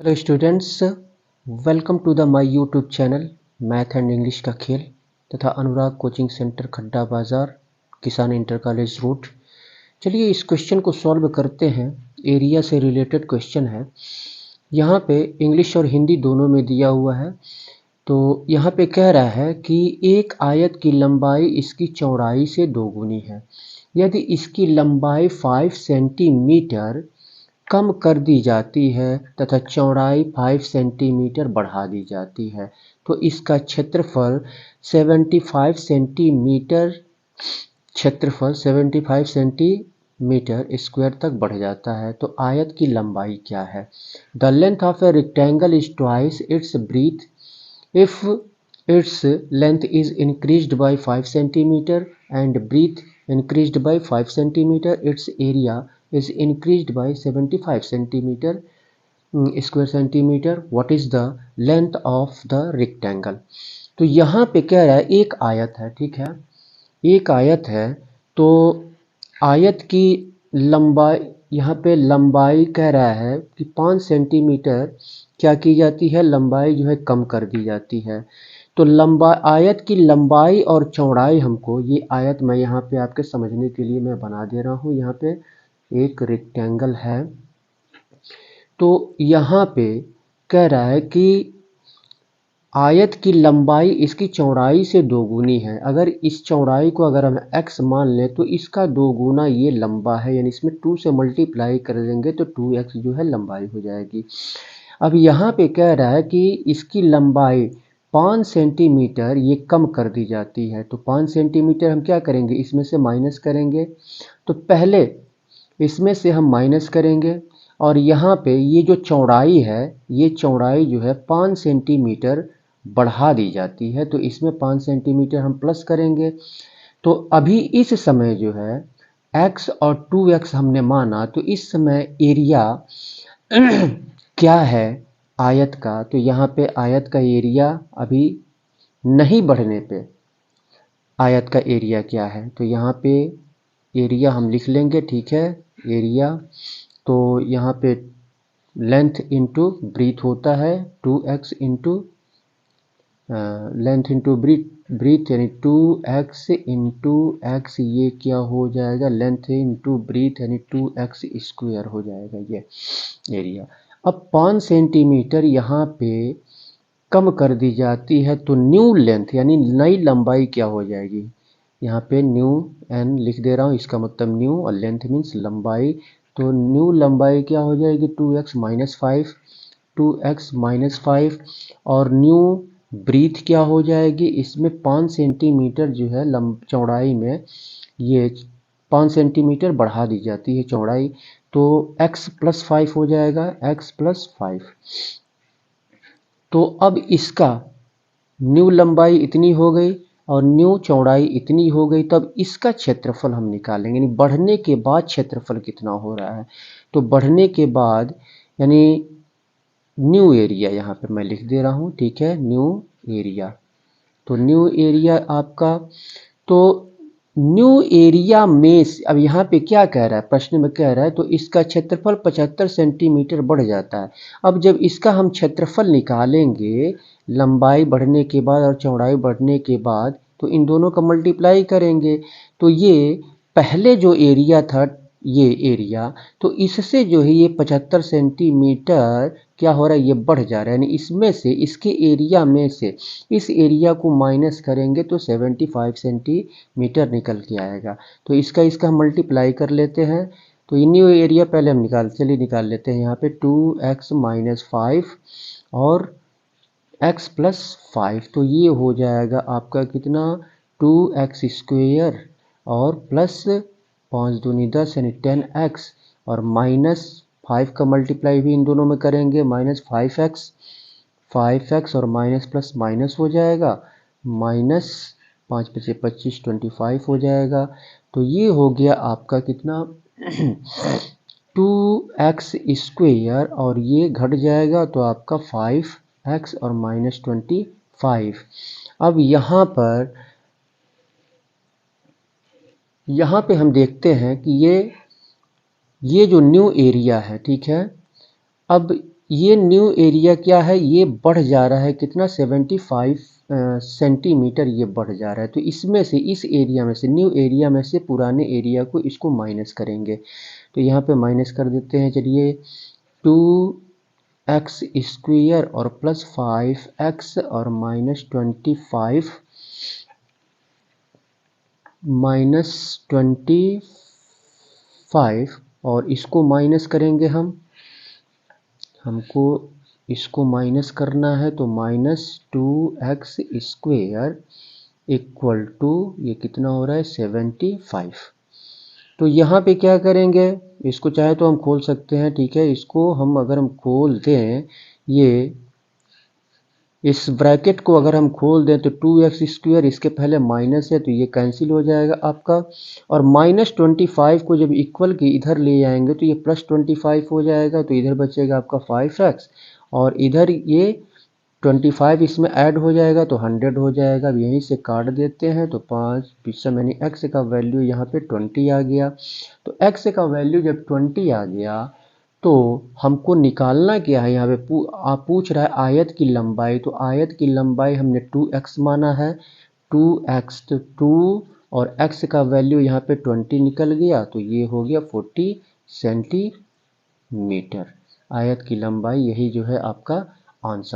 Hello students, welcome to the my YouTube channel math and English का खेल तथा अनुराग coaching centre खड्डा बाज़ार किसान इंटर कॉलेज रोड। चलिए इस क्वेश्चन को सॉल्व करते हैं। एरिया से रिलेटेड क्वेश्चन है। यहाँ पे इंग्लिश और हिंदी दोनों में दिया हुआ है। तो यहाँ पे कह रहा है कि एक आयत की लंबाई इसकी चौड़ाई से दोगुनी है। यदि इसकी लंबाई 5 सेंटीमीटर कम कर दी जाती है तथा चौड़ाई 5 सेंटीमीटर बढ़ा दी जाती है तो इसका क्षेत्रफल 75 सेंटीमीटर 75 सेंटीमीटर स्क्वायर तक बढ़ जाता है। तो आयत की लंबाई क्या है? The length of a rectangle is twice its breadth if its length is increased by 5 centimeter and breadth increased by 5 centimeter, its area is increased by 75 centimeter square centimeter. What is the length of the rectangle? तो यहाँ पे कह रहा है एक आयत है, ठीक है, एक आयत है। तो आयत की लंबाई, यहाँ पे लंबाई कह रहा है कि 5 सेंटीमीटर क्या की जाती है, लंबाई जो है कम कर दी जाती है। तो आयत की लंबाई और चौड़ाई हमको, ये आयत मैं यहाँ पे आपके समझने के लिए मैं बना दे रहा हूँ। यहाँ पे एक रेक्टेंगल है। तो यहाँ पे कह रहा है कि आयत की लंबाई इसकी चौड़ाई से दोगुनी है। अगर इस चौड़ाई को अगर हम x मान लें तो इसका दोगुना ये लंबा है, यानी इसमें 2 से मल्टीप्लाई कर देंगे तो 2x जो है लंबाई हो जाएगी। अब यहाँ पे कह रहा है कि इसकी लंबाई 5 सेंटीमीटर ये कम कर दी जाती है। तो 5 सेंटीमीटर हम क्या करेंगे, इसमें से माइनस करेंगे। तो पहले इसमें से हम माइनस करेंगे और यहाँ पे ये जो चौड़ाई है, ये चौड़ाई जो है 5 सेंटीमीटर बढ़ा दी जाती है। तो इसमें 5 सेंटीमीटर हम प्लस करेंगे। तो अभी इस समय जो है x और 2x हमने माना, तो इस समय एरिया क्या है आयत का? तो यहाँ पे आयत का एरिया अभी नहीं बढ़ने पे आयत का एरिया क्या है? तो यहाँ पे एरिया हम लिख लेंगे, ठीक है, एरिया। तो यहाँ पे लेंथ इंटू ब्रीथ होता है 2x into length into breathe यानी 2x इंटू एक्स, ये क्या हो जाएगा, लेंथ इंटू ब्रीथ यानी 2x स्क्वायर हो जाएगा ये एरिया। अब 5 सेंटीमीटर यहाँ पे कम कर दी जाती है तो न्यू लेंथ यानी नई लंबाई क्या हो जाएगी? यहाँ पे न्यू एन लिख दे रहा हूँ, इसका मतलब न्यू, और लेंथ मीन्स लंबाई। तो न्यू लंबाई क्या हो जाएगी, 2x माइनस 5, 2x माइनस 5। और न्यू ब्रीथ क्या हो जाएगी, इसमें 5 सेंटीमीटर जो है चौड़ाई में ये 5 सेंटीमीटर बढ़ा दी जाती है चौड़ाई। तो x प्लस 5 हो जाएगा, x प्लस 5। तो अब इसका न्यू लंबाई इतनी हो गई और न्यू चौड़ाई इतनी हो गई, तब इसका क्षेत्रफल हम निकालेंगे, यानी बढ़ने के बाद क्षेत्रफल कितना हो रहा है। तो बढ़ने के बाद यानी न्यू एरिया यहाँ पे मैं लिख दे रहा हूँ, ठीक है, न्यू एरिया। तो न्यू एरिया आपका, तो न्यू एरिया में अब यहाँ पे क्या कह रहा है, प्रश्न में कह रहा है तो इसका क्षेत्रफल 75 सेंटीमीटर बढ़ जाता है। अब जब इसका हम क्षेत्रफल निकालेंगे लंबाई बढ़ने के बाद और चौड़ाई बढ़ने के बाद, तो इन दोनों का मल्टीप्लाई करेंगे। तो ये पहले जो एरिया था, ये एरिया, तो इससे जो है ये 75 सेंटीमीटर क्या हो रहा है, ये बढ़ जा रहा है। यानी इसमें से, इसके एरिया में से इस एरिया को माइनस करेंगे तो 75 सेंटीमीटर निकल के आएगा। तो इसका हम मल्टीप्लाई कर लेते हैं। तो ये न्यू एरिया पहले हम निकाल लेते हैं। यहाँ पे 2x माइनस 5 और x प्लस 5, तो ये हो जाएगा आपका कितना, 2x स्क्वेयर और प्लस 5 दूनी 10 यानी 10x, और माइनस 5 का मल्टीप्लाई भी इन दोनों में करेंगे, माइनस 5x और माइनस प्लस माइनस हो जाएगा, माइनस 5 बचे 25, 25 हो जाएगा। तो ये हो गया आपका कितना 2x स्क्वेयर, और ये घट जाएगा तो आपका 5x और माइनस 25। अब यहाँ पे हम देखते हैं कि ये जो न्यू एरिया है, ठीक है, अब ये न्यू एरिया क्या है, ये बढ़ जा रहा है कितना 75 सेंटीमीटर ये बढ़ जा रहा है। तो इसमें से इस एरिया में से न्यू एरिया में से पुराने एरिया को इसको माइनस करेंगे। तो यहाँ पे माइनस कर देते हैं। चलिए 2x² और प्लस 5x और -25 और इसको माइनस करेंगे हमको इसको माइनस करना है। तो -2x² इक्वल टू ये कितना हो रहा है 75। तो यहाँ पे क्या करेंगे, इसको चाहे तो हम खोल सकते हैं, ठीक है। इसको हम अगर हम खोल दें, ये इस ब्रैकेट को अगर हम खोल दें तो 2x², इसके पहले माइनस है तो ये कैंसिल हो जाएगा आपका। और -25 को जब इक्वल के इधर ले आएंगे तो ये +25 हो जाएगा। तो इधर बचेगा आपका 5x और इधर ये 25 इसमें ऐड हो जाएगा तो 100 हो जाएगा। अब यहीं से काट देते हैं तो 5 पिछले मैंने x का वैल्यू यहाँ पे 20 आ गया। तो x का वैल्यू जब 20 आ गया तो हमको निकालना क्या है, यहाँ पे आप पूछ रहा है आयत की लंबाई। तो आयत की लंबाई हमने 2x माना है, 2x तो 2 और x का वैल्यू यहाँ पे 20 निकल गया तो ये हो गया 40 सेंटीमीटर। आयत की लंबाई यही जो है आपका आंसर।